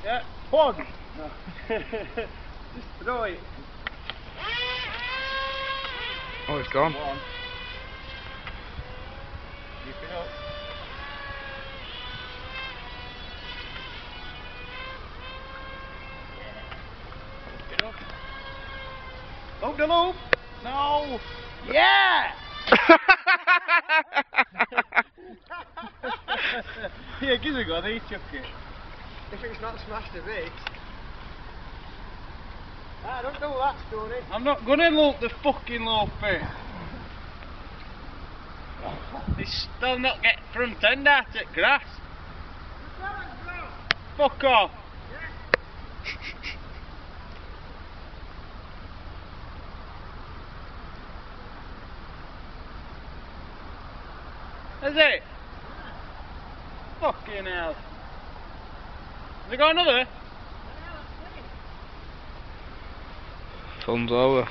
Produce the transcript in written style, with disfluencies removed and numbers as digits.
Yeah, one. No. Just throw it. Oh, it's gone. One. Keep it up. Keep it up. Loop the loop. No. Yeah. Yeah, give it a go. They chuck it. If it's not smashed a bit. Ah, don't do that, Tony. I'm not gonna loop the fucking loop it. It's still not get front end out at grass. Fuck off. Is it? Fucking hell. Has it got another? Film's over.